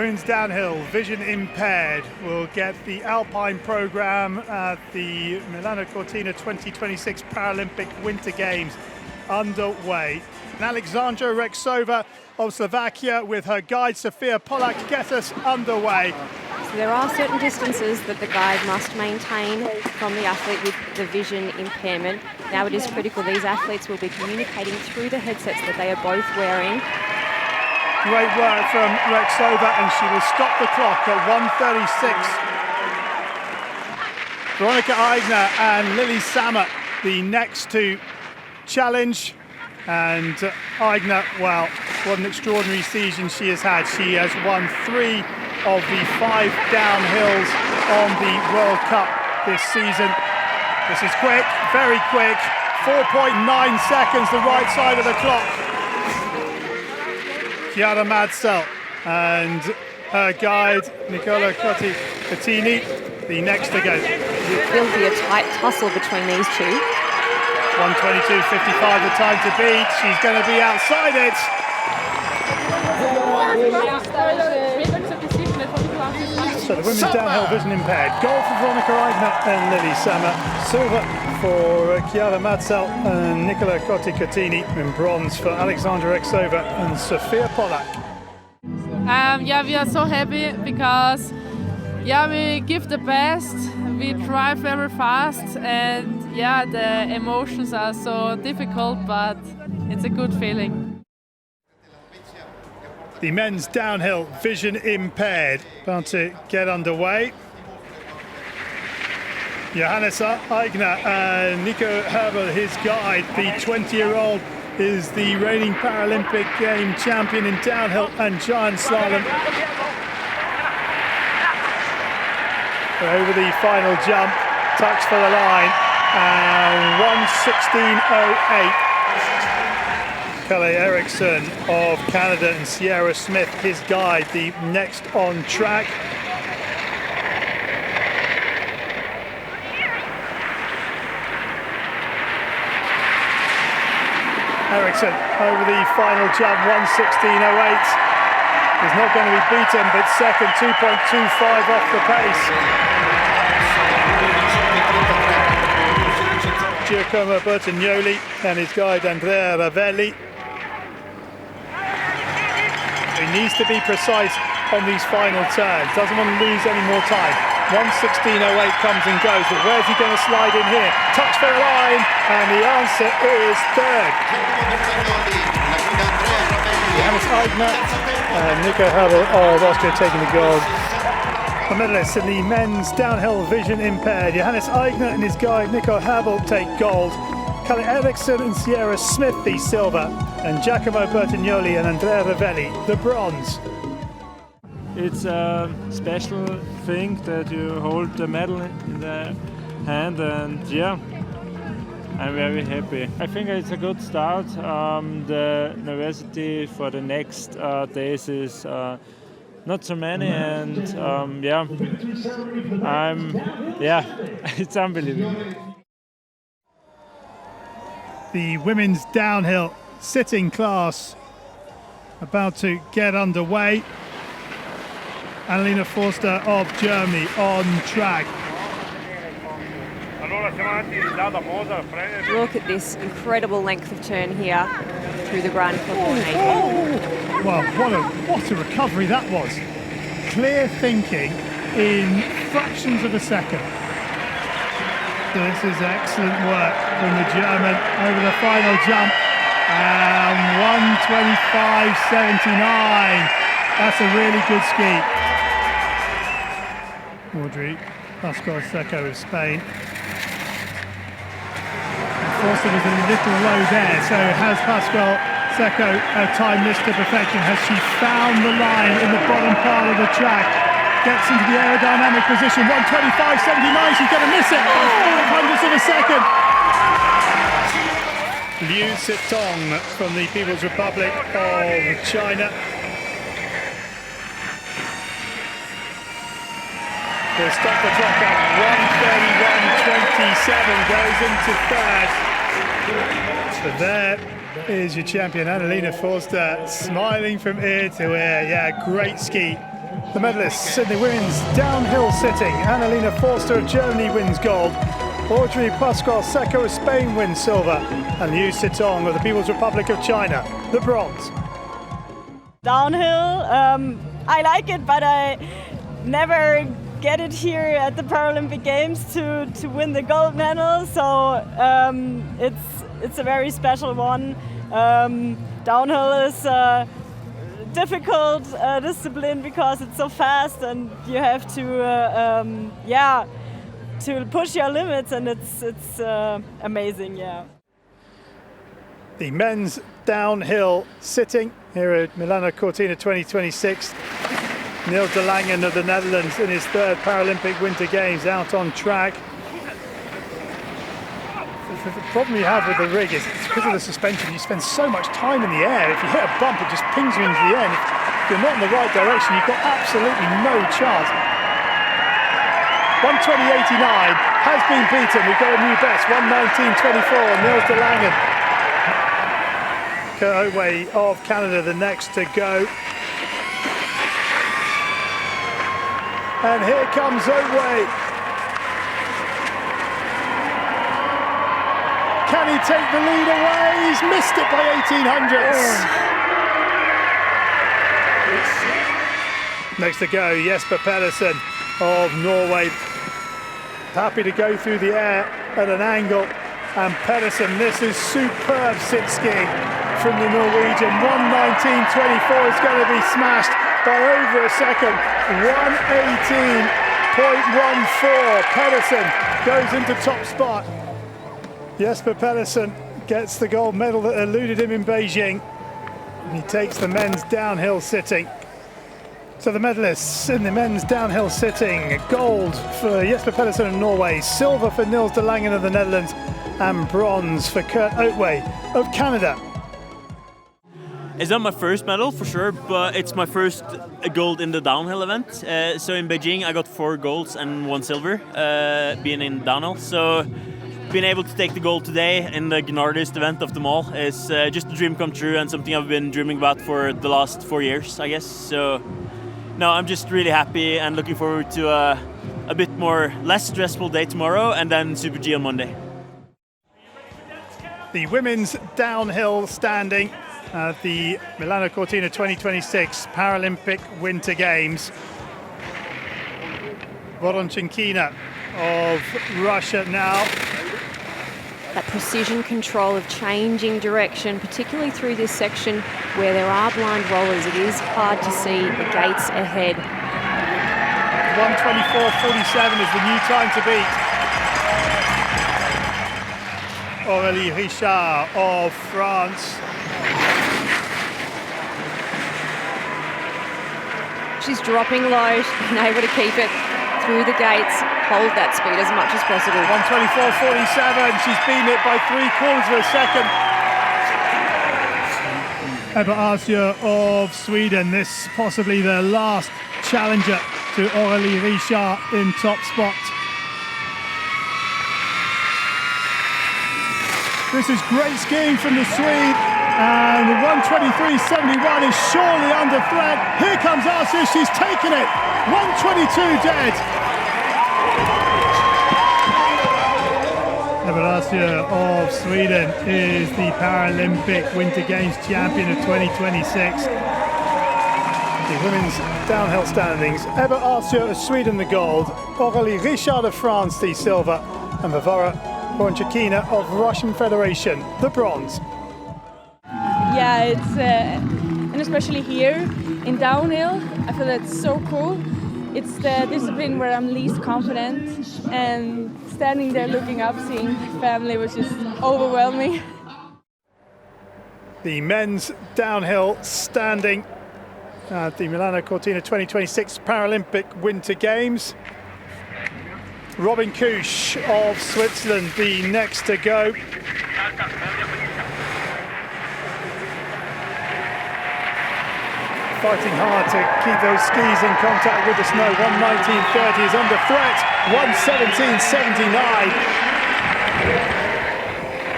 Women's downhill, vision impaired, will get the Alpine program at the Milano Cortina 2026 Paralympic Winter Games underway. And Alexandra Rexova of Slovakia with her guide Sofia Polak get us underway. So there are certain distances that the guide must maintain from the athlete with the vision impairment. Now it is critical these athletes will be communicating through the headsets that they are both wearing. Great work from Rexova, and she will stop the clock at 1:36. Veronica Aigner and Lily Sammer, the next to challenge. And Aigner, well, what an extraordinary season she has had. She has won 3 of the 5 downhills on the World Cup this season. This is quick, very quick. 4.9 seconds, the right side of the clock. Chiara Madsell and her guide Nicola Cotti-Catini, the next to go. It will be a tight tussle between these two. 1:22.55 the time to beat. She's going to be outside it. So the women's downhill vision impaired. Gold for Veronica Aigner and Lily Sammer. Silver for Chiara Madsell and Nicola Cotti-Catini. And bronze for Alexandra Rexova and Sofia Polak. Yeah, we are so happy because we give the best. We drive very fast, and the emotions are so difficult, but it's a good feeling. The men's downhill vision impaired about to get underway. Johannes Aigner and Nico Herbel, his guide, the 20-year-old, is the reigning Paralympic game champion in downhill and giant slalom. Over the final jump, touch for the line, and 1:16.08. Kalle Eriksson of Canada and Sierra Smith, his guide, the next on track. Eriksson over the final jump, 1:16.08. Is not going to be beaten, but second, 2.25 off the pace. Giacomo Bertagnoli and his guide Andrea Ravelli. He needs to be precise on these final turns, doesn't want to lose any more time. 1:16.08 comes and goes, but where's he going to slide in here? Touch for the line, and the answer is third. Johannes Aigner and Nico Herbel of Austria taking the gold. The medalists in the men's downhill vision impaired. Johannes Aigner and his guide Nico Herbel take gold. Kalle Eriksson and Sierra Smith the silver, and Giacomo Bertagnoli and Andrea Ravelli the bronze. It's a special thing that you hold the medal in the hand, and I'm very happy. I think it's a good start. The nervosity for the next days is not so many, and it's unbelievable. The women's downhill sitting class about to get underway. Annalena Forster of Germany on track. Look at this incredible length of turn here through the Grand Cortina. Well, what a recovery that was. Clear thinking in fractions of a second. This is excellent work from the German over the final jump. And 1:25.79. That's a really good ski. Audrey Pascual Seco of Spain. Forster was a little low there, so has Pascual Seco timed this to perfection? Has she found the line in the bottom part of the track? Gets into the aerodynamic position, 1:25.79, she's going to miss it by 500ths of a second. Liu Sitong from the People's Republic of China. They'll stop the clock at 1:31.27, goes into third. So there is your champion, Annalena Forster, smiling from ear to ear. Yeah, great ski The medalists in the women's downhill sitting. Annalena Forster of Germany wins gold. Audrey Pascual-Seco of Spain wins silver. And Liu Sitong of the People's Republic of China, the bronze. Downhill, I like it, but I never get it here at the Paralympic Games to win the gold medal. So it's a very special one. Downhill is difficult discipline because it's so fast and you have to push your limits, and it's amazing, yeah. The men's downhill sitting here at Milano Cortina 2026. Niels de Langen of the Netherlands in his third Paralympic Winter Games out on track. The problem you have with the rig is it's because of the suspension. You spend so much time in the air. If you hit a bump, it just pings you into the air. If you're not in the right direction, you've got absolutely no chance. 1:20.89 has been beaten. We've got a new best. 1:19.24. Niels de Langen. Kurt Otway of Canada, the next to go. And here comes Otway. Can he take the lead away? He's missed it by 1800ths. Next to go, Jesper Pedersen of Norway. Happy to go through the air at an angle. And Pedersen, this is superb sit skiing from the Norwegian. 1:19.24 is going to be smashed by over a second. 1:18.14. Pedersen goes into top spot. Jesper Pedersen gets the gold medal that eluded him in Beijing. And he takes the men's downhill sitting. So the medalists in the men's downhill sitting: gold for Jesper Pedersen of Norway, silver for Niels de Langen of the Netherlands, and bronze for Kurt Otway of Canada. It's not my first medal for sure, but it's my first gold in the downhill event. So in Beijing I got 4 golds and 1 silver, being in downhill. So being able to take the gold today in the gnarliest event of them all is just a dream come true and something I've been dreaming about for the last 4 years, I guess. So no, I'm just really happy and looking forward to a bit more less stressful day tomorrow and then Super G on Monday. The women's downhill standing at the Milano Cortina 2026 Paralympic Winter Games. Voronchenkina of Russia now. That precision control of changing direction, particularly through this section where there are blind rollers, it is hard to see the gates ahead. 1:24.47 is the new time to beat. Aurélie Richard of France. She's dropping low, she's been able to keep it through the gates, hold that speed as much as possible. 1:24.47, she's beaten it by 3/4 of a second. Ebba Arsjö of Sweden, this possibly the last challenger to Aurélie Richard in top spot. This is great skiing from the Swede, and the 1:23.71 is surely under threat. Here comes Arsjö, she's taken it. 1:22 dead. Ebba Arsjö of Sweden is the Paralympic Winter Games champion of 2026. The women's downhill standings: Ebba Arsjö of Sweden the gold, Aurélie Richard of France the silver, and Varvara Voronchenkina of Russian Federation the bronze. Yeah, it's and especially here in downhill, I feel it's so cool. It's the discipline where I'm least confident, and standing there looking up, seeing family was just overwhelming. The men's downhill standing at the Milano Cortina 2026 Paralympic Winter Games. Robin Kusch of Switzerland, the next to go. Fighting hard to keep those skis in contact with the snow. 1:19.30 is under threat. 1:17.79.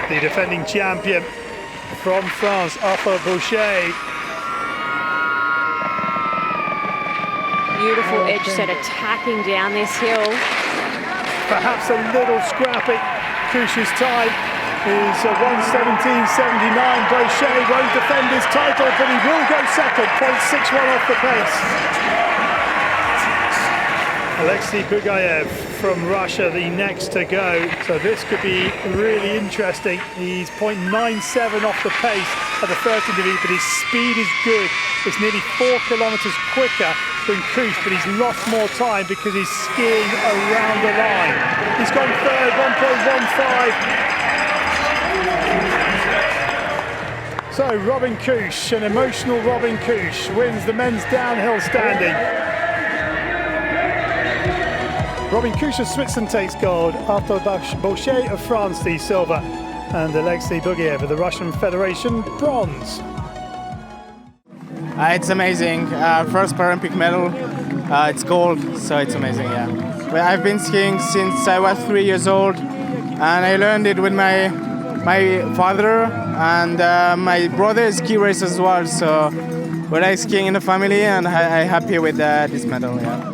The defending champion from France, Arthur Boucher. Beautiful edge set attacking down this hill. Perhaps a little scrappy. Kush's time is 1:17.79. Brochet won't defend his title, but he will go second, 0.61 off the pace. Alexei Bugayev from Russia, the next to go. So this could be really interesting. He's 0.97 off the pace at the 13th of heat, but his speed is good. It's nearly 4 kilometers quicker than Kush, but he's lost more time because he's skiing around the line. He's gone third, 1.15. So Robin Kush, an emotional Robin Kush, wins the men's downhill standing. Robin Kush of Switzerland takes gold, after Bochet of France the silver, and Alexei Bugayev of the Russian Federation bronze. It's amazing. First Paralympic medal. It's gold, so it's amazing. Yeah. Well, I've been skiing since I was 3 years old, and I learned it with my father, and my brother is ski racer as well. So we like skiing in the family, and I'm happy with this medal. Yeah.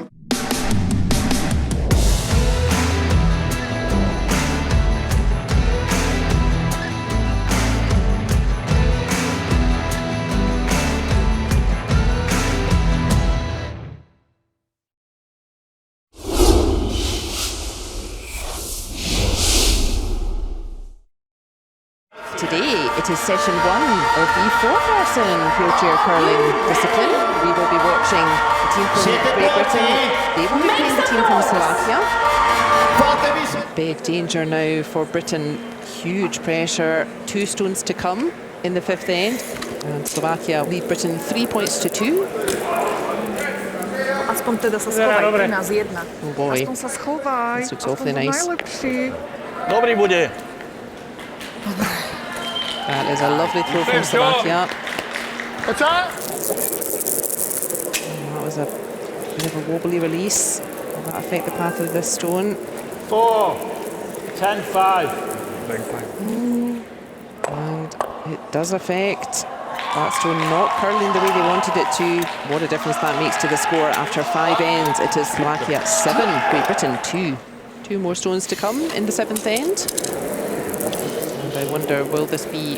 Today it is session 1 of the 4-person wheelchair curling discipline. We will be watching the team from Great Britain. They will be playing the team from Slovakia. Big danger now for Britain. Huge pressure. 2 stones to come in the 5th end. And Slovakia lead Britain 3 points to 2. Aspoň teda sa schovaj, 13-1. Oh boy. Aspoň sa schovaj. This looks awfully nice. Najlepší. Dobrý bude. That is a lovely throw from Slovakia. What's that? That was a bit of a wobbly release. Will that affect the path of this stone? 4, 10-5. And it does affect that stone not curling the way they wanted it to. What a difference that makes to the score after 5 ends. It is Slovakia 7, Great Britain 2. 2 more stones to come in the 7th end. And I wonder, will this be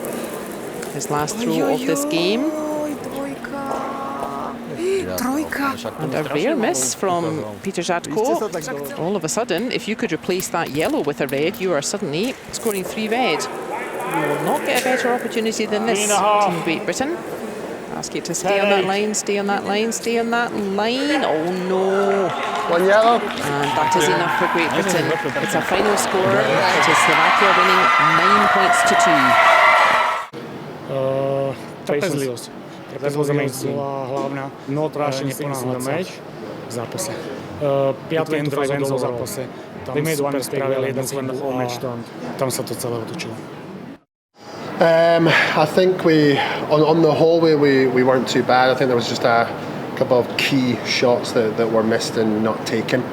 his last throw of this game? And a rare miss from Peter Žatko. All of a sudden, if you could replace that yellow with a red, you are suddenly scoring 3 red. You will not get a better opportunity than this, Team Great Britain. Ask you to stay on that line, stay on that line, stay on that line. Oh no. 1 yellow. And that is enough for Great Britain. It's a final score. It is Slovakia winning 9 points to 2. Trpezlivosť. Trpezlivosť bola hlavná. Neponáhľať sa v zápase. 5 end rozhodol v zápase. Tam super spravil jeden chybu a tam sa to celé otočilo. I think on the whole we weren't too bad. I think there was just a couple of key shots that were missed and not taken.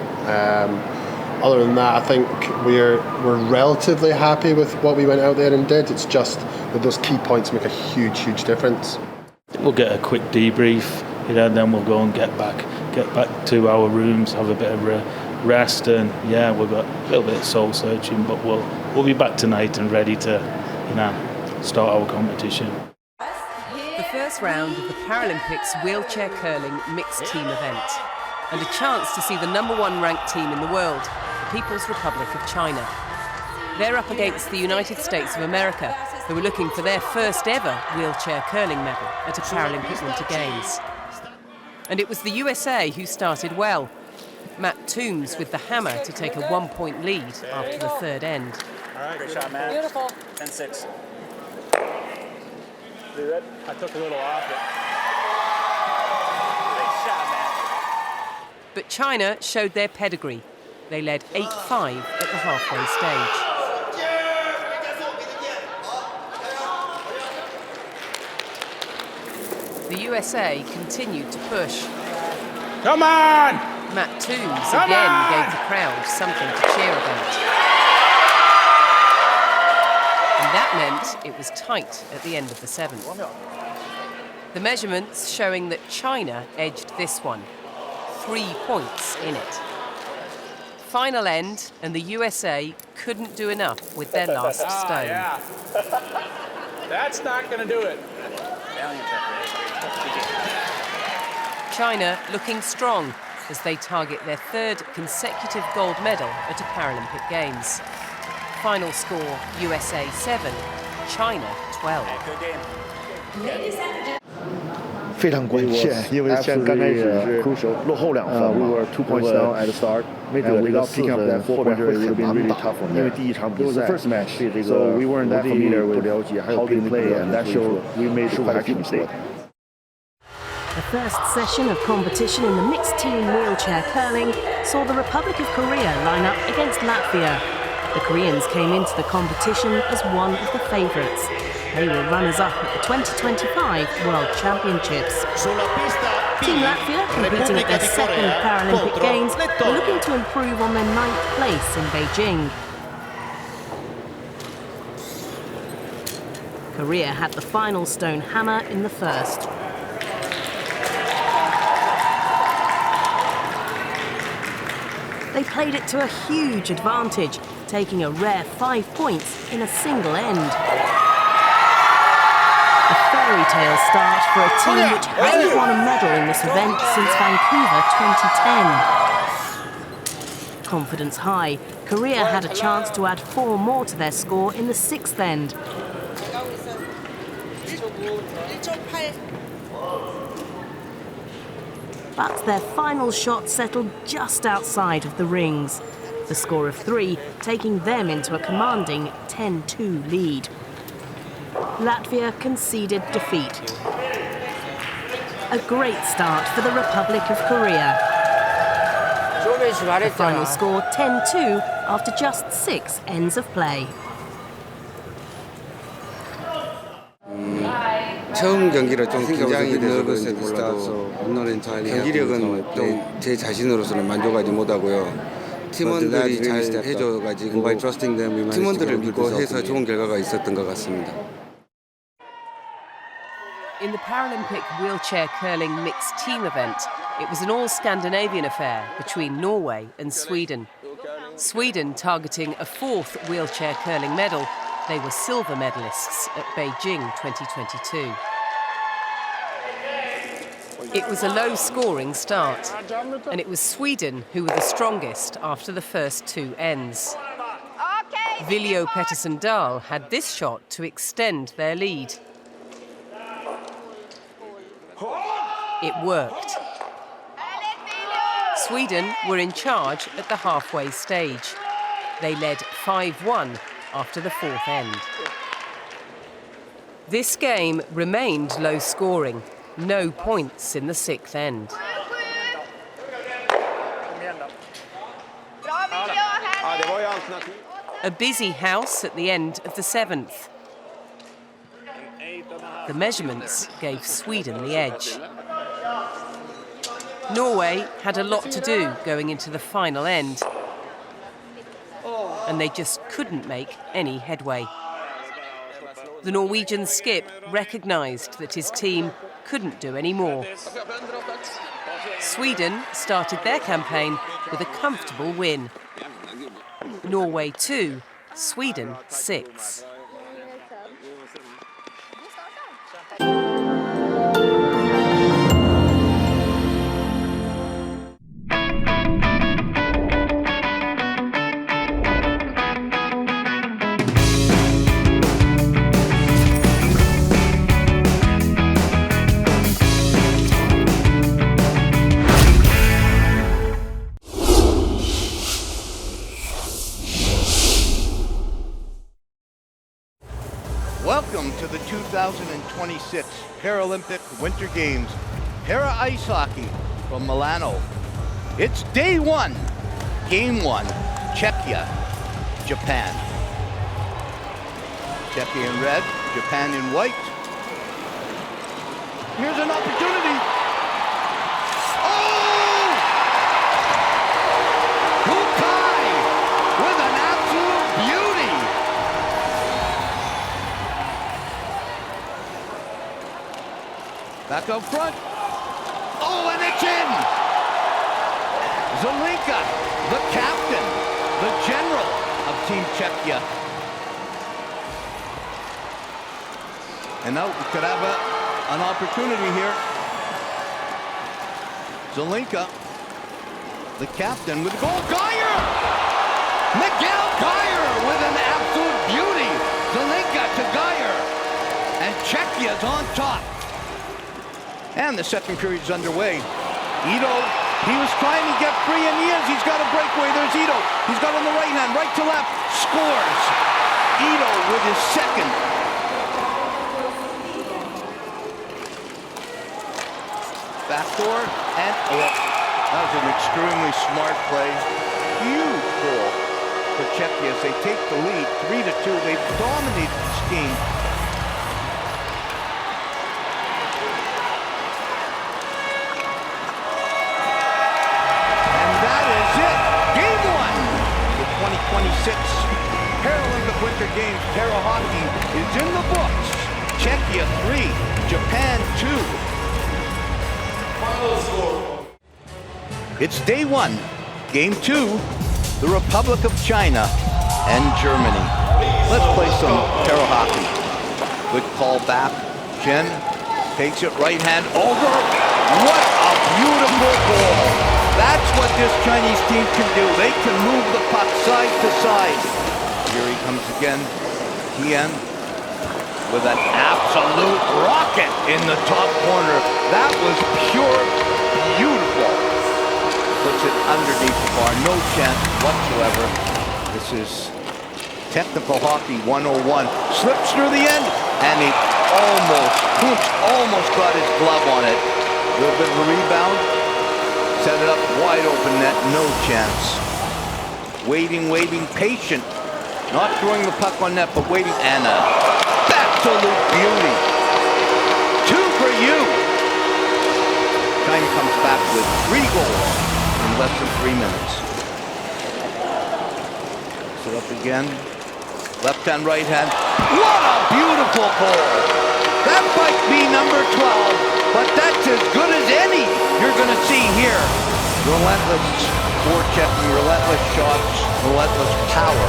Other than that, I think we're relatively happy with what we went out there and did. It's just that those key points make a huge difference. We'll get a quick debrief, then we'll go and get back to our rooms, have a bit of rest, and yeah, we've got a little bit of soul searching, but we'll be back tonight and ready to, start our competition. The first round of the Paralympics wheelchair curling mixed team event, and a chance to see the #1 ranked team in the world, the People's Republic of China. They're up against the United States of America, who are looking for their first ever wheelchair curling medal at a Paralympic Winter Games. And it was the USA who started well. Matt Toombs with the hammer to take a 1-point lead after the 3rd end. All right, great shot, man. Beautiful. 10-6. Dude, I took a little off it. Great shot, man. But China showed their pedigree. They led 8-5 at the halfway stage. The USA continued to push. Come on! Matt Toombs again gave the crowd something to cheer about. And that meant it was tight at the end of the 7th. The measurements showing that China edged this one. 3 points in it. Final end, and the USA couldn't do enough with their last stone. Yeah. That's not going to do it. China looking strong as they target their 3rd consecutive gold medal at a Paralympic Games. Final score, USA 7, China 12. Good game. 非常关键，因为像刚开始是落后2分嘛，没得这个4分，后边会很难打，因为第一场比赛对这个不了解，还有对那个所以说失误还是挺多的。 The first session of competition in the mixed team wheelchair curling saw the Republic of Korea line up against Latvia. The Koreans came into the competition as one of the favourites. They were runners-up at the 2025 World Championships. Team Latvia, competing at their 2nd Paralympic Games, were looking to improve on their 9th place in Beijing. Korea had the final stone hammer in the first. They played it to a huge advantage, taking a rare 5 points in a single end. A fairy tale start for a team which hasn't won a medal in this event since Vancouver 2010. Confidence high, Korea had a chance to add 4 more to their score in the 6th end. But their final shot settled just outside of the rings. The score of 3 taking them into a commanding 10-2 lead. Latvia conceded defeat. A great start for the Republic of Korea. The final score 10-2 after just 6 ends of play. 처음 경기를 좀 긴장이 돼서 그런지 몰라도 경기력은 좀 제 자신으로서는 만족하지 못하고요. 팀원들이 잘 해줘가지고 팀원들을 믿고 해서 좋은 결과가 있었던 것 같습니다. In the Paralympic wheelchair curling mixed team event, it was an all-Scandinavian affair between Norway and Sweden. Sweden targeting a 4th wheelchair curling medal. They were silver medalists at Beijing 2022. It was a low-scoring start, and it was Sweden who were the strongest after the first 2 ends. Viljo Pettersson Dahl had this shot to extend their lead. It worked. Sweden were in charge at the halfway stage. They led 5-1 after the 4th end. This game remained low-scoring. No points in the 6th end. A busy house at the end of the 7th. The measurements gave Sweden the edge. Norway had a lot to do going into the final end, and they just couldn't make any headway. The Norwegian skip recognised that his team couldn't do any more. Sweden started their campaign with a comfortable win. Norway 2, Sweden 6. Welcome to the 2026 Paralympic Winter Games Para Ice Hockey from Milano. It's day 1, game 1, Czechia, Japan. Czechia in red, Japan in white. Here's an opportunity. Oh! Hukai with an absolute beauty. Back up front. Oh, and it's in! Zelinka, the captain, the general of Team Czechia. And now we could have an opportunity here. Zelinka, the captain with the goal. Geyer! Miguel Geyer with an absolute beauty. Zelinka to Geyer. And Czechia's on top. And the second period is underway. Ito, he was trying to get free, and he is. He's got a breakaway. There's Ito. He's got on the right hand, right to left. Scores. Ito with his second. Backdoor, and that was an extremely smart play. Huge goal for Czechia as they take the lead, 3-2. They've dominated this game. And that is it. Game 1. The 2026 Paralympic Winter Games para hockey is in the books. Czechia 3, Japan 2. It's day 1, game 2, the Republic of China and Germany. Let's play some para hockey. Good call back. Chen takes it right hand over. What a beautiful goal. That's what this Chinese team can do. They can move the puck side to side. Here he comes again. Tian with an absolute rocket in the top corner. That was pure beautiful. Puts it underneath the bar. No chance whatsoever. This is technical hockey 101. Slips through the end, and he almost got his glove on it. A little bit of a rebound. Set it up wide open net. No chance. Waiting, patient. Not throwing the puck on net, but waiting. And a absolute beauty. 2 for you. China comes back with 3 goals in less than 3 minutes. Set up again. Left hand, right hand. What a beautiful goal. That might be number 12, but that's as good as any you're going to see here. Relentless forechecking, relentless shots, relentless power.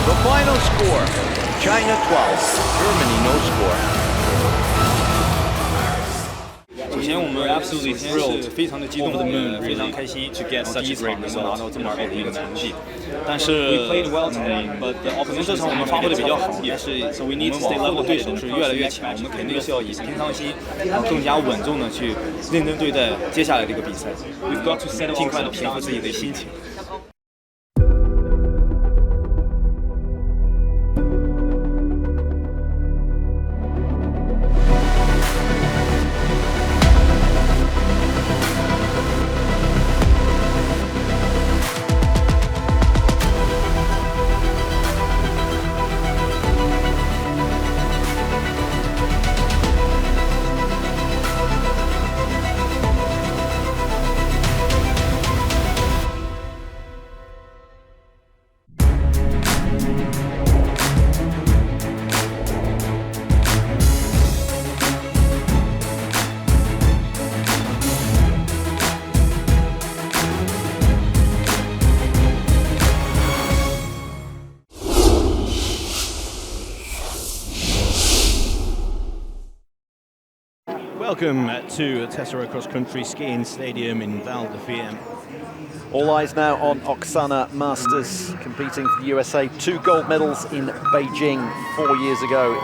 The final score, China 12, Germany no score. 首先，我们是非常的激动，非常开心，第一场能够拿到这么好的一个成绩。但是，可能这场我们发挥的比较好，但是我们往后的对手是越来越强，我们肯定是要以平常心，更加稳重的去认真对待接下来这个比赛，尽快的平复自己的心情。Welcome to Tessera Cross Country Skiing Stadium in Val d'Isère. All eyes now on Oksana Masters, competing for the USA. 2 gold medals in Beijing 4 years ago.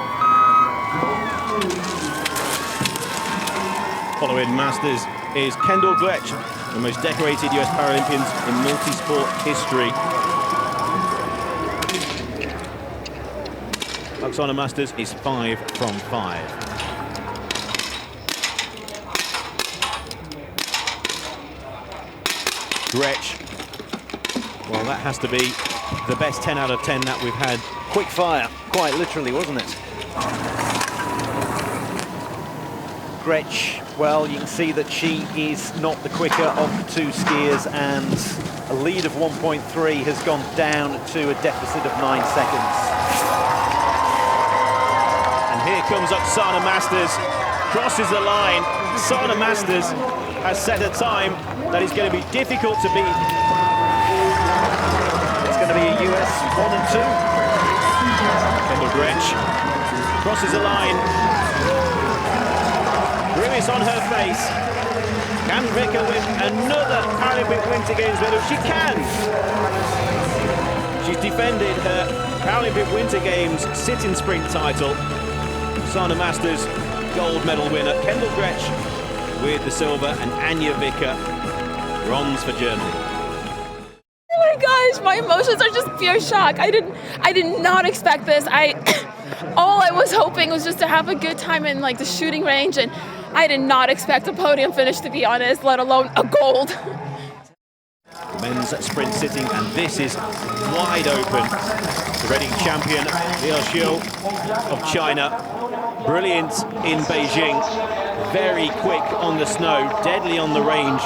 Following Masters is Kendall Gretsch, the most decorated US Paralympians in multi-sport history. Oksana Masters is 5 from 5. Gretsch, well, that has to be the best 10 out of 10 that we've had. Quick fire, quite literally, wasn't it? Gretsch, well, you can see that she is not the quicker of the 2 skiers, and a lead of 1.3 has gone down to a deficit of 9 seconds. And here comes Oksana Masters, crosses the line. Oksana Masters has set a time that is going to be difficult to beat. It's going to be a US 1 and 2. Kendall Gretsch crosses the line. Grimace on her face. Can Vika win another Paralympic Winter Games medal? She can! She's defended her Paralympic Winter Games sit-in sprint title. Sana Masters gold medal winner. Kendall Gretsch with the silver and Anja Vika bronze for Germany. Oh my gosh, my emotions are just pure shock. I did not expect this. All I was hoping was just to have a good time in like the shooting range, and I did not expect a podium finish, to be honest, let alone a gold. Men's sprint sitting, and this is wide open. The reigning champion, Liu Xiu of China, brilliant in Beijing, very quick on the snow, deadly on the range.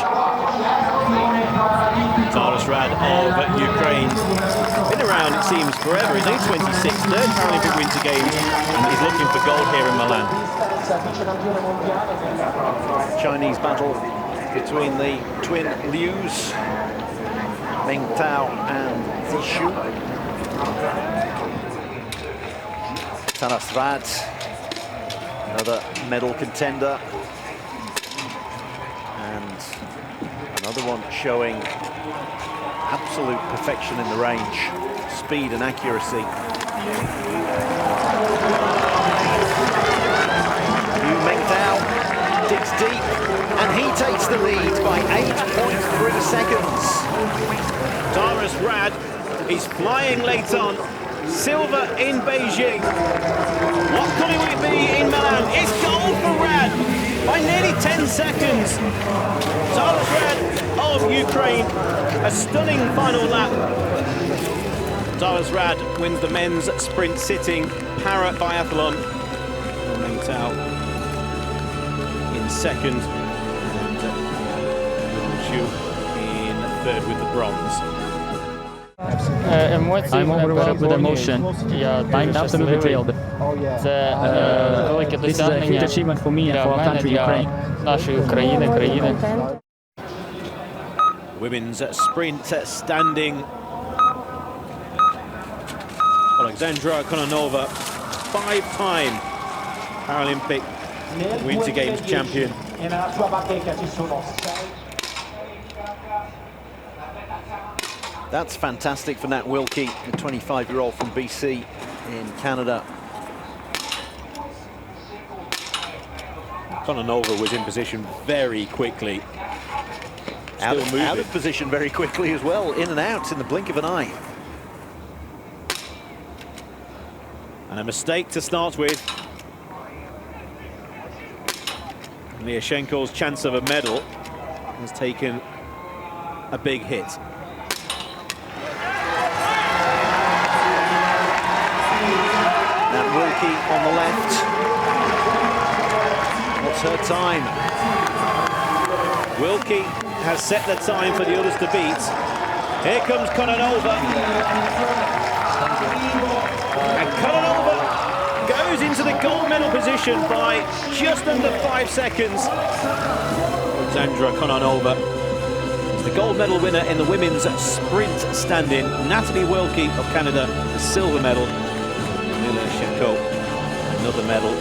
Taras Rad of Ukraine, been around it seems forever. He's only 26, third Paralympic Winter Games, and he's looking for gold here in Milan. Chinese battle between the twin Lius, Meng Tao and Zishu. Taras Rad, another medal contender, and another one showing absolute perfection in the range, speed and accuracy. Liu Mengtao digs deep, and he takes the lead by 8.3 seconds. Taras Rad is flying late on, silver in Beijing. What could it be in Milan? It's gold for Rad by nearly 10 seconds. Taras Rad of Ukraine, a stunning final lap. Taras Rad wins the men's sprint sitting para biathlon. Meng Tao in second, and Xu in third with the bronze. Емоції мене переповнюють. Я дуже щасливий. Це велике досягнення для мене, для нашої України, країни. Women's sprint standing. Alexandra Kononova, five-time Paralympic Winter Games champion. That's fantastic for Nat Wilkie, a 25-year-old from BC in Canada. Kononova was in position very quickly. Out of position very quickly as well, in and out in the blink of an eye. And a mistake to start with. Lyashenko's chance of a medal has taken a big hit. Nat Wilkie on the left. What's her time? Wilkie has set the time for the others to beat. Here comes Kononova. And Kononova goes into the gold medal position by just under 5 seconds. Alexandra Kononova is the gold medal winner in the women's sprint stand-in. Natalie Wilkie of Canada, the silver medal. Lyashenko, another medal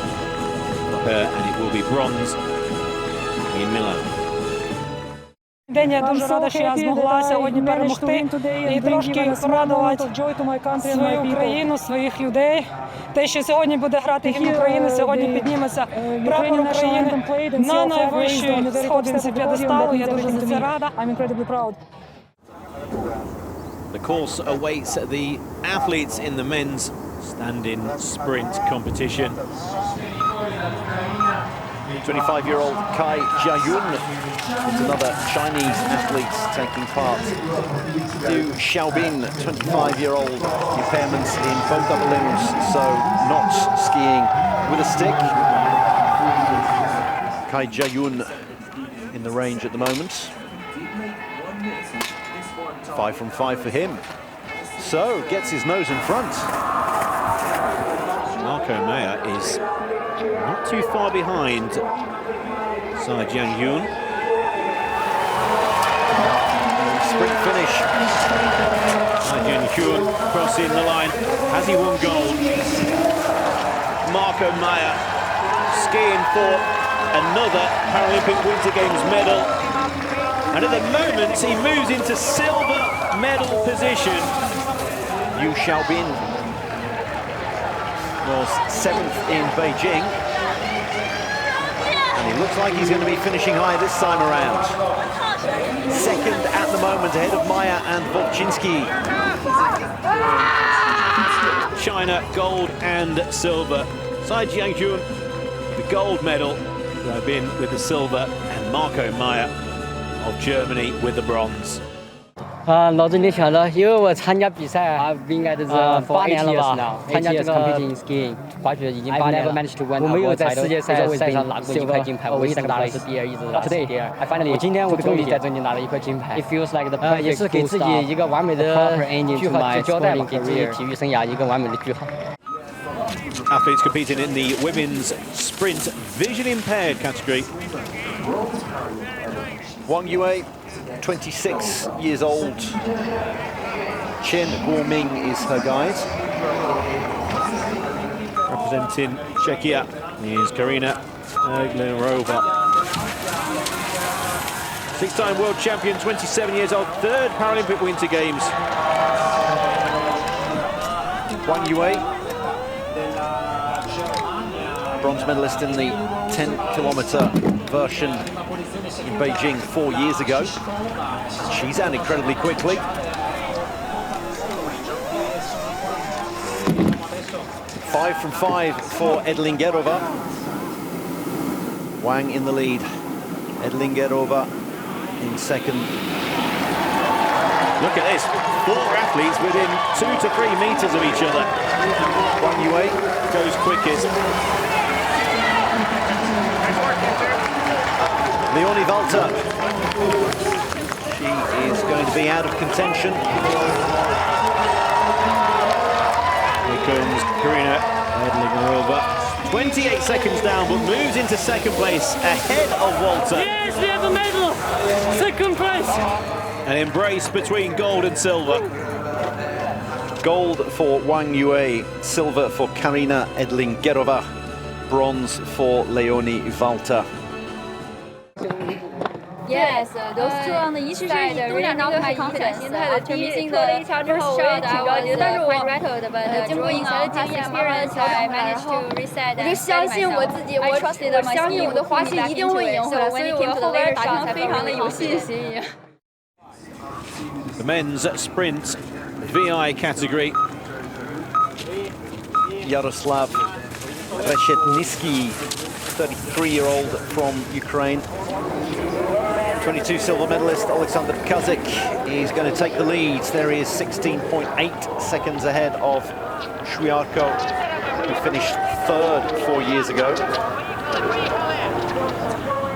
for her, and it will be bronze in Milan. День я дуже рада, що я змогла сьогодні перемогти і трошки порадувати свою країну, своїх людей. Те, що сьогодні буде грати гімн України, сьогодні підніметься прапор України на найвищій сходинці п'єдесталу. Я дуже за це рада. The course awaits the athletes in the men's stand-in sprint competition. 25-year-old Kai Jiayun is another Chinese athlete taking part. Liu Xiaobin, 25-year-old, impairments in both upper limbs, so not skiing with a stick. Kai Jiayun in the range at the moment. 5 from 5 for him. So gets his nose in front. Marco Meyer is not too far behind Sa Jiangyun. sprint finish. Hyun crossing the line. Has he won gold? Marco Meyer skiing for another Paralympic Winter Games medal. And at the moment, he moves into silver medal position. Yu Xiaobin was 7th in Beijing. And he looks like he's going to be finishing high this time around. 2nd at the moment, ahead of Maya and Volchinsky. China, gold and silver. Tsai Jiangyun, the gold medal. Bin with the silver, and Marco Meyer of Germany with the bronze. 脑子里想着，因为我参加比赛应该是8年了吧，参加这个 competing skiing 滑雪已经8年了。我没有在世界赛上拿过一块金牌，我一直拿的是第2，一直拿第2。我今天我终于在这里拿了一块金牌，也是给自己一个完美的句号交代吧，给自己体育生涯一个完美的句号。 Athletes competing in the women's sprint vision impaired category. Wang Yue, 26 years old. Chen Guoming is her guide. Representing Czechia is Karina Glenrova. 6-time world champion, 27 years old, 3rd Paralympic Winter Games. Wang Yue, bronze medalist in the 10-kilometer version in Beijing 4 years ago. She's out incredibly quickly. Five from 5 for Edlingerova. Wang in the lead. Edlingerova in 2nd. Look at this, 4 athletes within 2 to 3 meters of each other. Wang Yue goes quickest. Leonie Walter. She is going to be out of contention. Here comes Karina Edlingerova. 28 seconds down, but moves into 2nd place, ahead of Walter. Yes, we have a medal! 2nd place! An embrace between gold and silver. Gold for Wang Yue, silver for Karina Edlingerova, bronze for Leonie Walter. Yes, those two on the east side really not my confidence. After missing the first shot, I was quite rattled, but drawing on past experience, I managed to reset and set myself. I trusted my skiing would pull me back into it, so when it came to the later shots, I felt really confident. The men's sprint VI category. Yaroslav Reshetnitsky, 33-year-old from Ukraine. 22 silver medalist Alexander Kazik is going to take the lead. There he is, 16.8 seconds ahead of Shuyarko, who finished 3rd 4 years ago.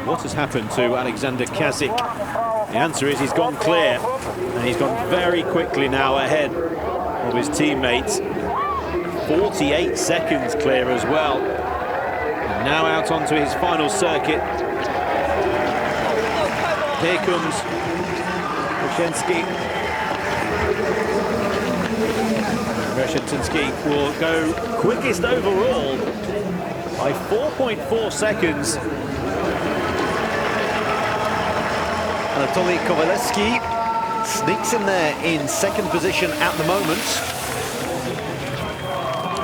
What has happened to Alexander Kazik? The answer is he's gone clear, and he's gone very quickly now ahead of his teammates. 48 seconds clear as well. And now out onto his final circuit. Here comes Reshetnitsky. Reshetnitsky will go quickest overall by 4.4 seconds. Anatoly Kovalevsky sneaks in there in 2nd position at the moment.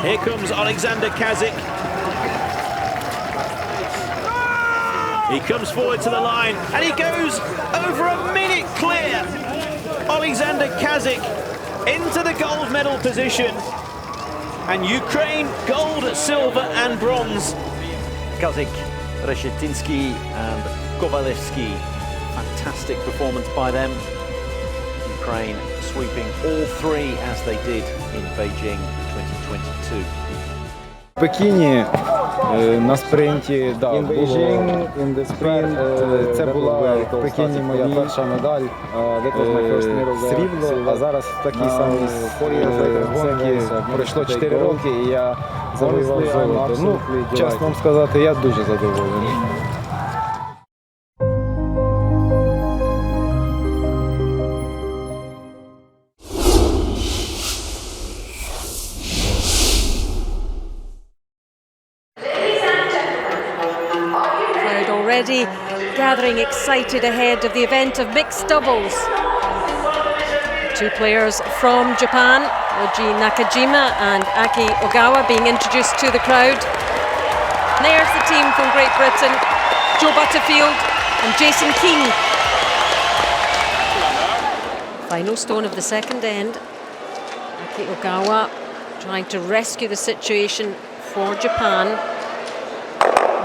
Here comes Alexander Kazik. He comes forward to the line, and he goes over a minute clear. Alexander Kazik into the gold medal position. And Ukraine, gold, silver and bronze. Kazik, Reshetnitsky and Kovalevsky. Fantastic performance by them. Ukraine sweeping all 3 as they did in Beijing 2022. В Пекіні на спринті, да, було спринт, це була в Пекіні моя перша медаль, срібло, а зараз в такій самій гонці пройшло 4 роки і я завоював золото. Ну, чесно вам сказати, я дуже задоволений. already gathering excited ahead of the event of mixed doubles. Two players from Japan, Oji Nakajima and Aki Ogawa, being introduced to the crowd. There's the team from Great Britain, Joe Butterfield and Jason Keane. Final stone of the second end. Aki Ogawa trying to rescue the situation for Japan.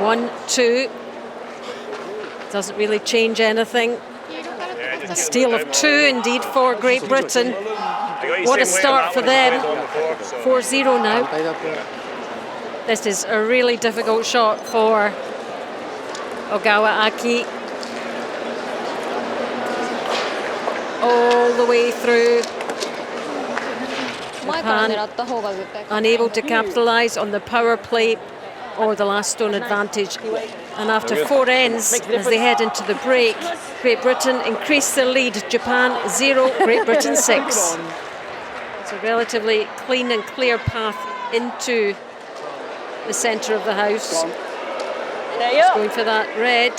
1-2. Doesn't really change anything. A steal of 2 indeed for Great Britain. What a start for them. 4-0 now. This is a really difficult shot for Ogawa Aki. All the way through. Japan unable to capitalise on the power play or the last stone advantage. And after 4 ends, as they head into the break, Great Britain increase their lead. Japan 0, Great Britain 6. It's a relatively clean and clear path into the centre of the house. Just going for that red.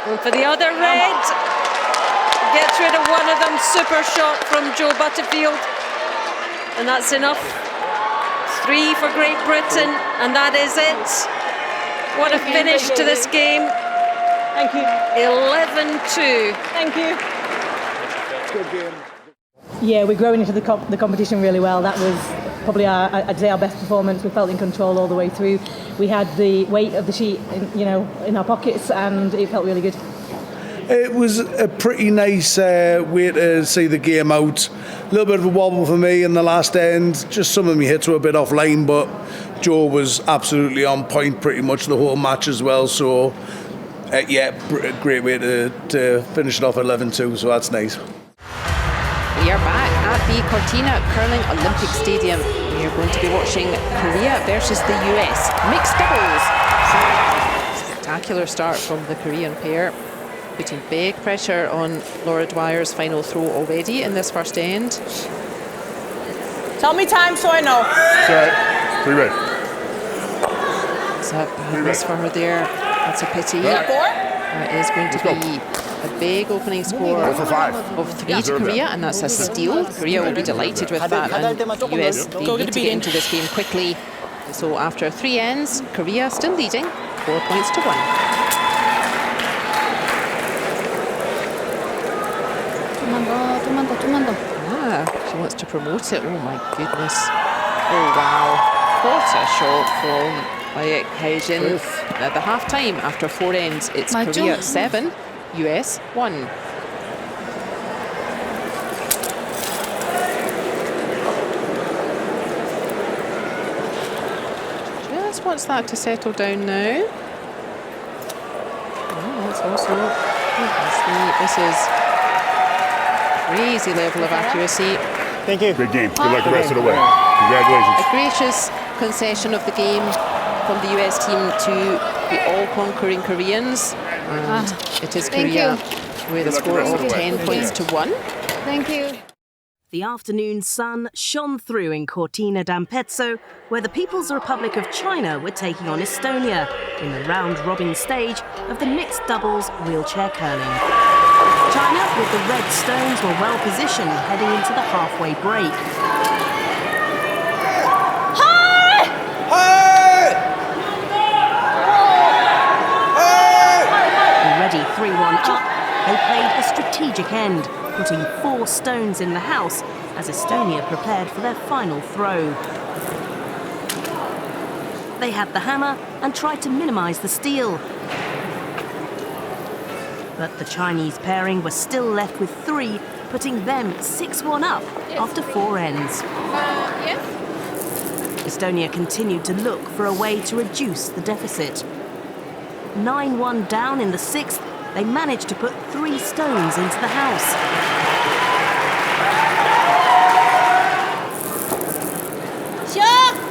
Going for the other red. Gets rid of one of them. Super shot from Joe Butterfield. And that's enough. 3 for Great Britain, and that is it. What a finish to this game. Thank you. 11-2. Thank you. Good game. Yeah, we're growing into the competition really well. That was probably I'd say our best performance. We felt in control all the way through. We had the weight of the sheet, in our pockets, and it felt really good. It was a pretty nice way to see the game out. A little bit of a wobble for me in the last end. Just some of my hits were a bit offline, but Joe was absolutely on point pretty much the whole match as well. So, great way to finish it off at 11-2, so that's nice. We are back at the Cortina Curling Olympic Stadium. We are going to be watching Korea versus the US. Mixed doubles. Spectacular start from the Korean pair, putting big pressure on Laura Dwyer's final throw already in this first end. Tell me time so I know. Sorry. 3 red. It's a bad miss for her there. That's a pity. That is going to be a big opening score of 3 to Korea, and that's a steal. Korea will be delighted with that, and the US, they need to get into this game quickly. So after 3 ends, Korea still leading, 4 points to 1. She wants to promote it. Oh my goodness. Oh wow. What a shot from Baek Haejin. At the half time, after 4 ends, it's Korea 7, US 1. Just wants that to settle down now. Oh, that's also. This is crazy level of accuracy. Thank you. Good game. Good luck the rest of the way. Congratulations. A gracious concession of the game from the US team to the all-conquering Koreans. And it is Korea with a score of 10 points to 1. Thank you. The afternoon sun shone through in Cortina d'Ampezzo, where the People's Republic of China were taking on Estonia in the round-robin stage of the mixed doubles wheelchair curling. China, with the red stones, were well positioned heading into the halfway break. Already 3-1 up, they played a strategic end, putting 4 stones in the house as Estonia prepared for their final throw. They had the hammer and tried to minimise the steal. But the Chinese pairing were still left with 3, putting them 6-1 up after 4 ends. Estonia continued to look for a way to reduce the deficit. 9-1 down in the 6th, they managed to put 3 stones into the house.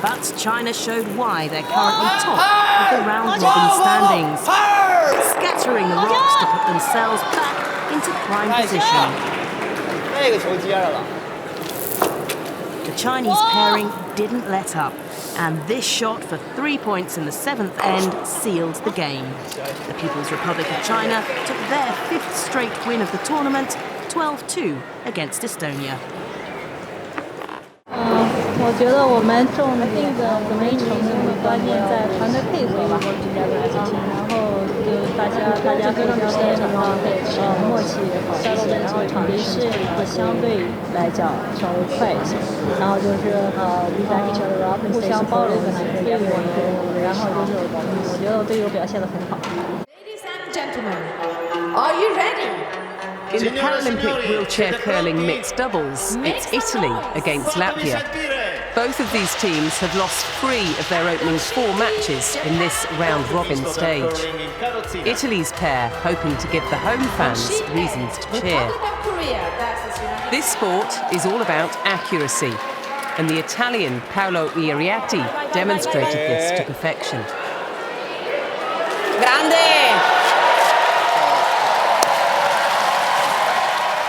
But China showed why they're currently top of the round-robin standings, scattering the rocks to put themselves back into prime position. The Chinese pairing didn't let up, and this shot for 3 points in the 7th end sealed the game. The People's Republic of China took their 5th straight win of the tournament, 12-2 against Estonia. 我觉得我们重点的没成的关键在团队配合吧，然后就大家互相配合，默契也好一些，然后场地适应也相对来讲稍微快一些，然后就是互相包容队友，然后就是我觉得我队友表现得很好。Ladies and gentlemen, are you ready? In the Paralympic wheelchair curling mixed doubles, it's Italy against Latvia. Both of these teams have lost 3 of their opening 4 matches in this round-robin stage. Italy's pair hoping to give the home fans reasons to cheer. This sport is all about accuracy, and the Italian Paolo Iariati demonstrated this to perfection.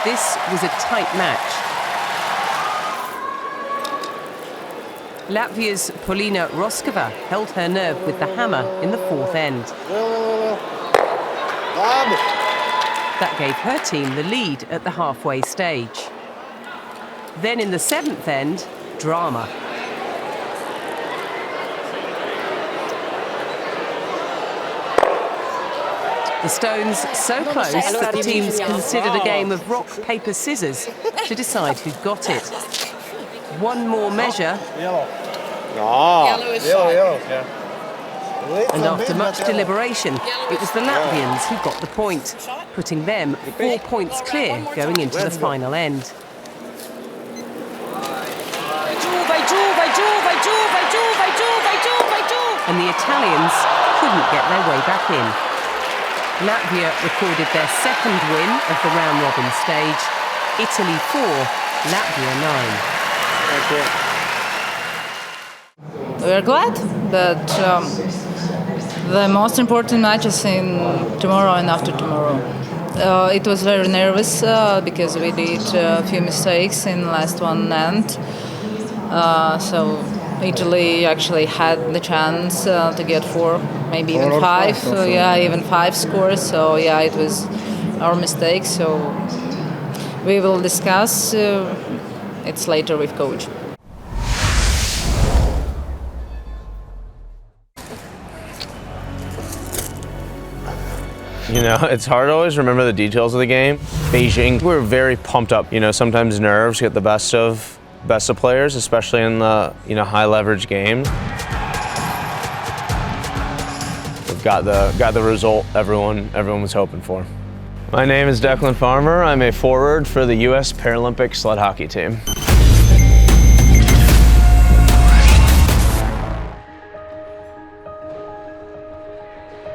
This was a tight match. Latvia's Polina Roskova held her nerve with the hammer in the 4th end. That gave her team the lead at the halfway stage. Then in the 7th end, drama. The stones so close that the teams considered a game of rock, paper, scissors to decide who got it. One more measure. And after much deliberation, it was the Latvians who got the point, putting them 4 points clear going into the final end. And the Italians couldn't get their way back in. Latvia recorded their 2nd win of the round-robin stage. Italy 4, Latvia 9. We're glad that the most important matches in tomorrow and after tomorrow. It was very nervous because we did a few mistakes in the last one end. So Italy actually had the chance to get 4, maybe even 5. So yeah, even 5 scores. So yeah, it was our mistake. So we will discuss it later with coach. You know, it's hard to always remember the details of the game. Beijing, we were very pumped up. You know, sometimes nerves get the best of players, especially in the high leverage games. We've got the result everyone was hoping for. My name is Declan Farmer. I'm a forward for the U.S. Paralympic sled hockey team.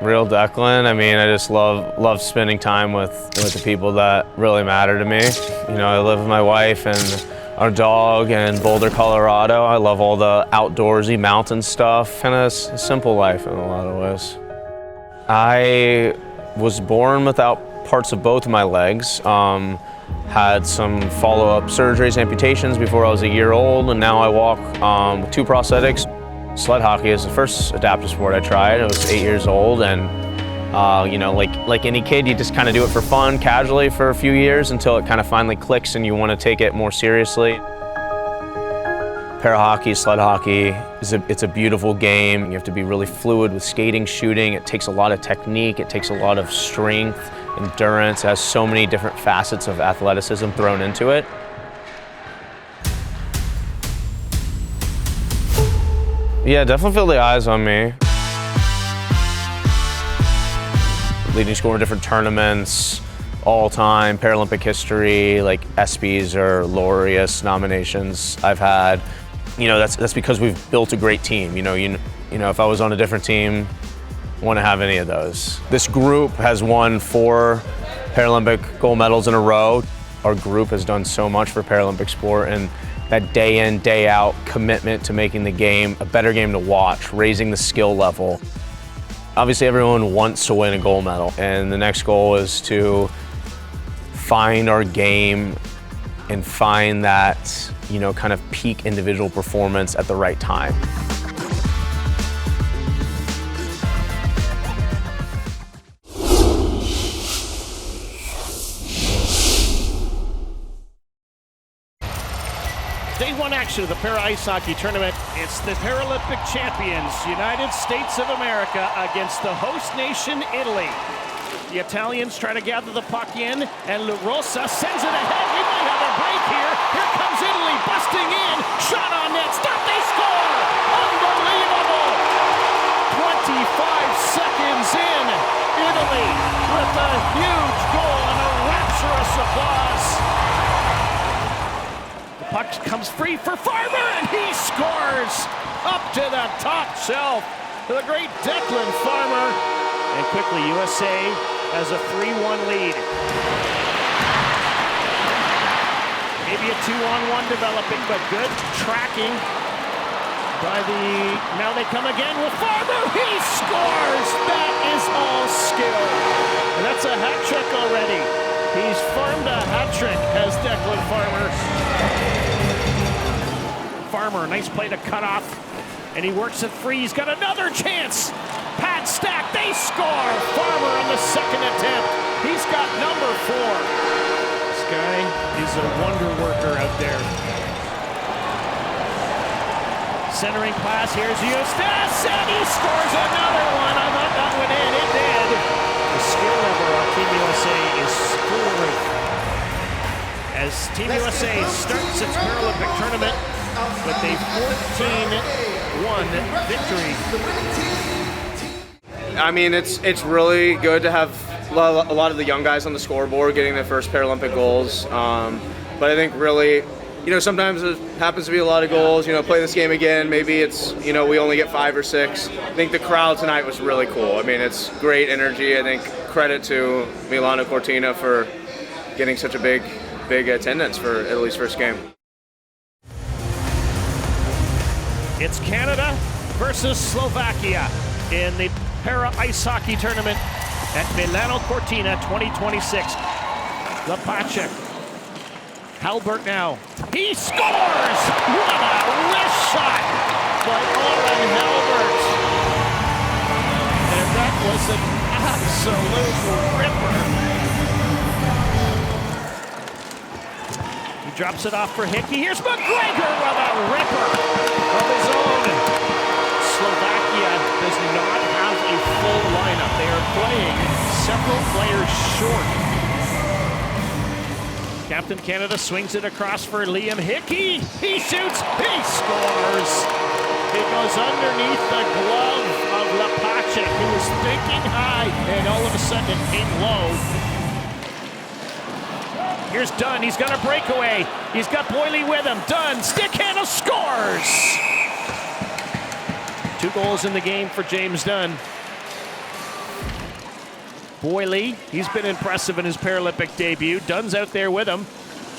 Real Declan, I mean, I just love spending time with the people that really matter to me. You know, I live with my wife and our dog in Boulder, Colorado. I love all the outdoorsy mountain stuff, kind of a simple life in a lot of ways. I was born without parts of both of my legs. Had some follow-up surgeries, amputations before I was a year old, and now I walk with 2 prosthetics. Sled hockey is the first adaptive sport I tried. I was 8 years old, and you know, like any kid, you just kind of do it for fun, casually for a few years until it kind of finally clicks and you want to take it more seriously. Para hockey, sled hockey, it's a beautiful game. You have to be really fluid with skating, shooting. It takes a lot of technique. It takes a lot of strength, endurance. It has so many different facets of athleticism thrown into it. Yeah, definitely feel the eyes on me. Leading scorer in different tournaments, all-time Paralympic history, like ESPYs or Laureus nominations I've had. You know, that's because we've built a great team. You know, if I was on a different team, wouldn't have any of those. This group has won 4 Paralympic gold medals in a row. Our group has done so much for Paralympic sport, and that day in, day out commitment to making the game a better game to watch, raising the skill level. Obviously everyone wants to win a gold medal, and the next goal is to find our game and find that you know, kind of peak individual performance at the right time. Day one action of the para ice hockey tournament. It's the Paralympic champions, United States of America, against the host nation, Italy. The Italians try to gather the puck in, and La Rosa sends it ahead. We might have a break here. Here comes Italy, busting in. Shot on net. Stop, they score! Unbelievable! 25 seconds in, Italy with a huge goal and a rapturous applause. Puck comes free for Farmer, and he scores up to the top shelf to the great Declan Farmer. And quickly, USA has a 3-1 lead. Maybe a 2-on-1 developing, but good tracking by the... Now they come again with Farmer. He scores! That is all skill. And that's a hat trick already. He's farmed a hat trick as Declan Farmer. Farmer, nice play to cut off, and he works it free. He's got another chance. Pad stack, they score. Farmer on the second attempt. He's got number 4. This guy is a wonder worker out there. Centering pass, here's Eustace, and he scores another one. I thought that went in, it did. The skill level of Team USA is full. As Team USA starts its Paralympic tournament with a 14-1 victory. I mean, it's really good to have a lot of the young guys on the scoreboard getting their first Paralympic goals. But I think really, you know, sometimes it happens to be a lot of goals. You know, play this game again, maybe it's, you know, we only get 5 or 6. I think the crowd tonight was really cool. I mean, it's great energy. I think credit to Milano Cortina for getting such a big attendance for Italy's first game. It's Canada versus Slovakia in the para ice hockey tournament at Milano Cortina 2026. Lepacek. Halbert now. He scores! What a wrist shot by Oren Halbert. And that was an absolute ripper. He drops it off for Hickey. Here's McGregor with a ripper of his own. Slovakia does not have a full lineup. They are playing several players short. Captain Canada swings it across for Liam Hickey. He shoots, he scores. It goes underneath the glove of Lepacek, who was thinking high, and all of a sudden it came low. Here's Dunn, he's got a breakaway. He's got Boyley with him. Dunn, stick handle, scores! 2 goals in the game for James Dunn. Boyley, he's been impressive in his Paralympic debut. Dunn's out there with him.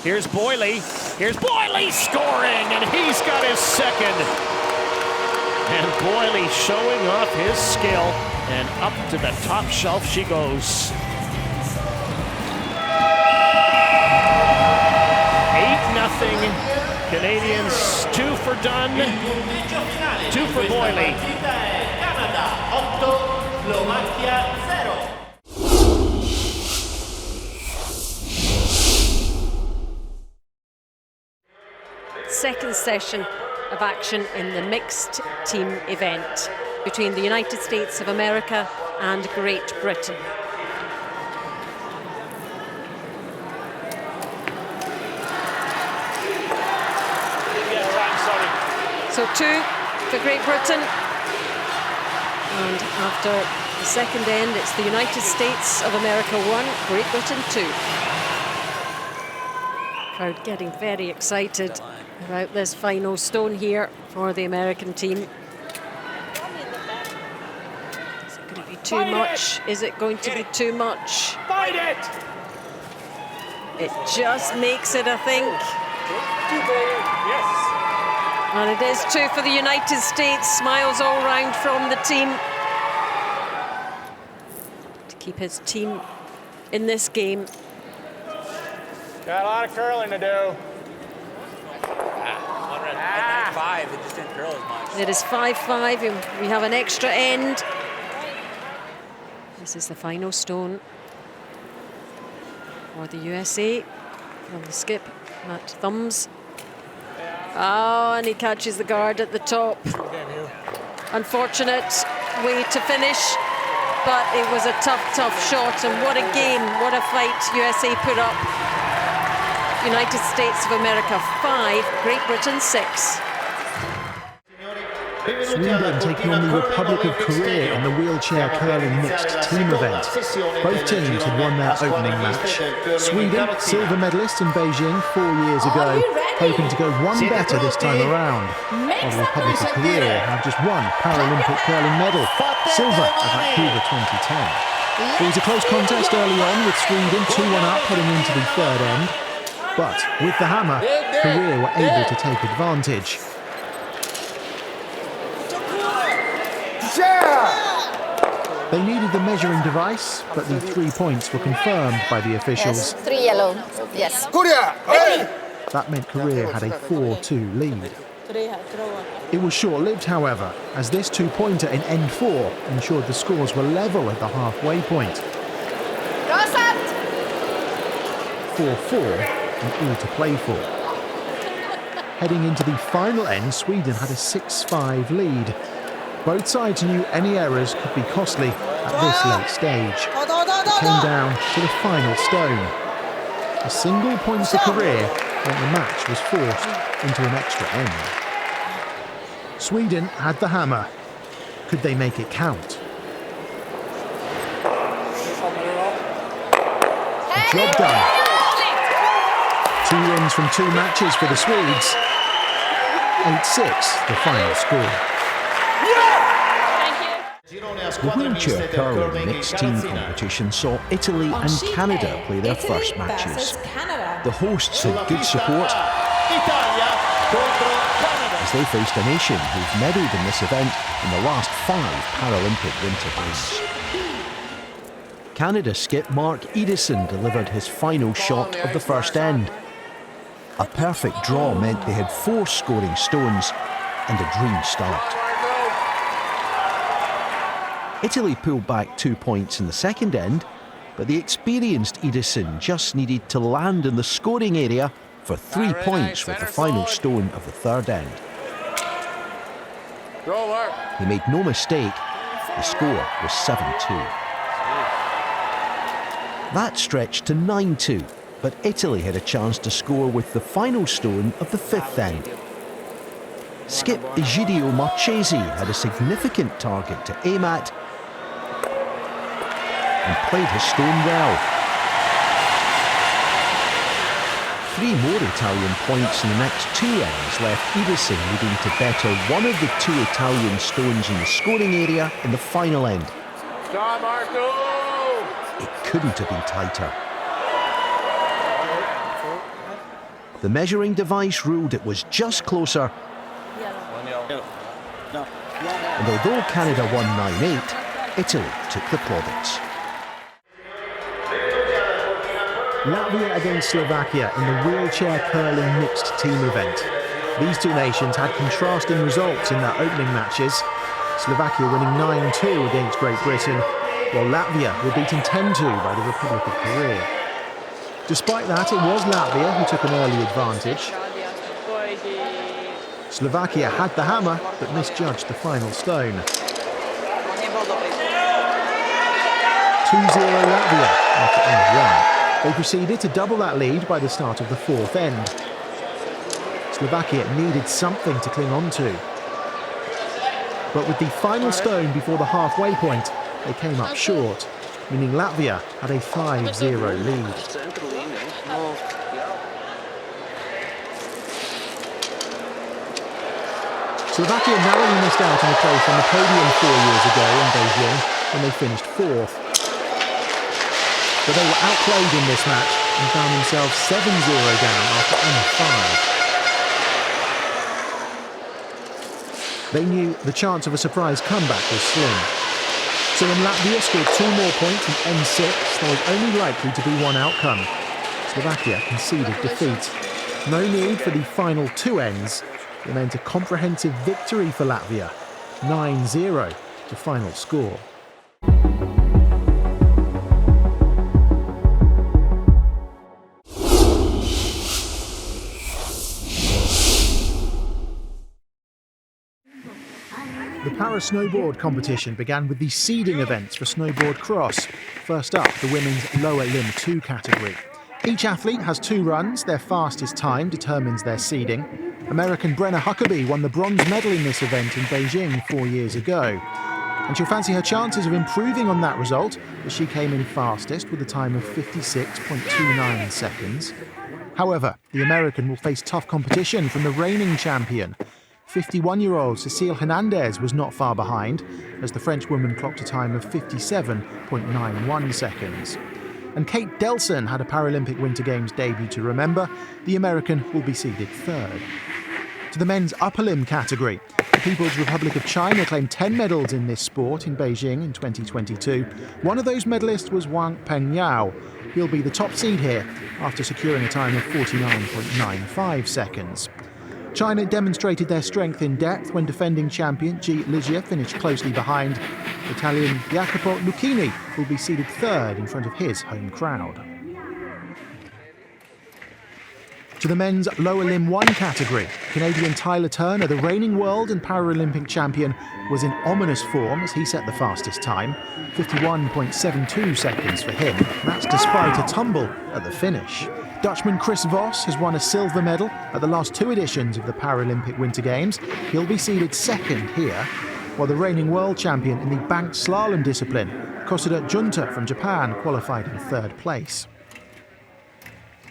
Here's Boyley. Here's Boyley scoring, and he's got his second. And Boyley showing off his skill, and up to the top shelf she goes. 8-0. Canadians, 2 for Dunn, 2 for Boyley. Second session of action in the mixed team event between the United States of America and Great Britain. So 2 for Great Britain, and after the second end it's the United States of America 1, Great Britain 2. Crowd getting very excited about this final stone here for the American team. Is it going to be too much? Is it going to be too much? Fight it! It just makes it, I think. Yes. And it is 2 for the United States. Smiles all round from the team to keep his team in this game. Got a lot of curling to do. It is 5-5 and we have an extra end. This is the final stone for the USA from the skip, Matt Thumbs. Oh, and he catches the guard at the top. Unfortunate way to finish, but it was a tough shot, and what a game, what a fight USA put up. United States of America 5, Great Britain 6. Sweden taking on the Republic of Korea in the wheelchair curling mixed team event. Both teams had won their opening match. Sweden, silver medalist in Beijing 4 years ago, hoping to go one better this time around. While the Republic of Korea have just one Paralympic curling medal, silver at Vancouver 2010. It was a close contest early on with Sweden 2-1 up heading into the third end. But with the hammer, Korea were able to take advantage. They needed the measuring device, but the 3 points were confirmed by the officials. Yes, 3 yellow. Yes. Korea! That meant Korea had a 4-2 lead. It was short-lived, however, as this 2-pointer in end 4 ensured the scores were level at the halfway point. 4-4 and all to play for. Heading into the final end, Sweden had a 6-5 lead. Both sides knew any errors could be costly at this late stage. It came down to the final stone. A single point for Korea when the match was forced into an extra end. Sweden had the hammer. Could they make it count? The job done. 2 wins from 2 matches for the Swedes. 8-6 the final score. The wheelchair curling mixed team competition saw Italy and Canada play their first matches. The hosts had good support as they faced a nation who've medalled in this event in the last 5 Paralympic Winter Games. Canada skip Mark Edison delivered his final shot of the first end. A perfect draw meant they had 4 scoring stones and a dream start. Italy pulled back 2 points in the second end, but the experienced Edison just needed to land in the scoring area for 3 points with the final stone of the third end. He made no mistake, the score was 7-2. That stretched to 9-2, but Italy had a chance to score with the final stone of the fifth end. Skip Egidio Marchesi had a significant target to aim at and played his stone well. 3 more Italian points in the next 2 ends left Edison needing to better one of the 2 Italian stones in the scoring area in the final end. It couldn't have been tighter. The measuring device ruled it was just closer. And although Canada won 9-8, Italy took the plaudits. Latvia against Slovakia in the wheelchair curling mixed team event. These 2 nations had contrasting results in their opening matches. Slovakia winning 9-2 against Great Britain, while Latvia were beaten 10-2 by the Republic of Korea. Despite that, it was Latvia who took an early advantage. Slovakia had the hammer, but misjudged the final stone. 2-0 Latvia after end 1. They proceeded to double that lead by the start of the 4th end. Slovakia needed something to cling on to. But with the final stone before the halfway point, they came up short, meaning Latvia had a 5-0 lead. Slovakia narrowly missed out on a place on the podium 4 years ago in Beijing when they finished 4th. But they were outplayed in this match and found themselves 7-0 down after only 5. They knew the chance of a surprise comeback was slim. So when Latvia scored 2 more points in N6, there was only likely to be one outcome. Slovakia conceded defeat. No need for the final 2 ends, It meant a comprehensive victory for Latvia, 9-0 the final score. The para-snowboard competition began with the seeding events for snowboard cross. First up, the women's lower limb 2 category. Each athlete has 2 runs. Their fastest time determines their seeding. American Brenna Huckabee won the bronze medal in this event in Beijing 4 years ago. And she'll fancy her chances of improving on that result, as she came in fastest with a time of 56.29 seconds. However, the American will face tough competition from the reigning champion. 51-year-old Cecile Hernandez was not far behind, as the Frenchwoman clocked a time of 57.91 seconds. And Kate Delson had a Paralympic Winter Games debut to remember. The American will be seeded 3rd. To the men's upper limb category, the People's Republic of China claimed 10 medals in this sport in Beijing in 2022. One of those medalists was Wang Pengyao. He'll be the top seed here after securing a time of 49.95 seconds. China demonstrated their strength in depth when defending champion Ji Ligia finished closely behind. Italian Jacopo Lucchini will be seeded 3rd in front of his home crowd. To the men's lower limb 1 category, Canadian Tyler Turner, the reigning world and Paralympic champion, was in ominous form as he set the fastest time, 51.72 seconds for him. That's despite a tumble at the finish. Dutchman Chris Voss has won a silver medal at the last 2 editions of the Paralympic Winter Games. He'll be seeded 2nd here, while the reigning world champion in the banked slalom discipline, Kosuda Junta from Japan, qualified in 3rd place.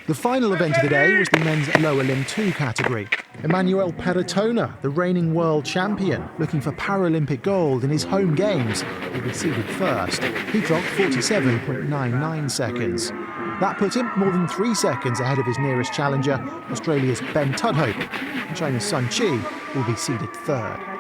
The final event of the day was the men's lower limb 2 category. Emmanuel Peratona, the reigning world champion, looking for Paralympic gold in his home games, will be seeded 1st. He clocked 47.99 seconds. That put him more than 3 seconds ahead of his nearest challenger, Australia's Ben Tudhope. China's Sun Chi will be seeded 3rd.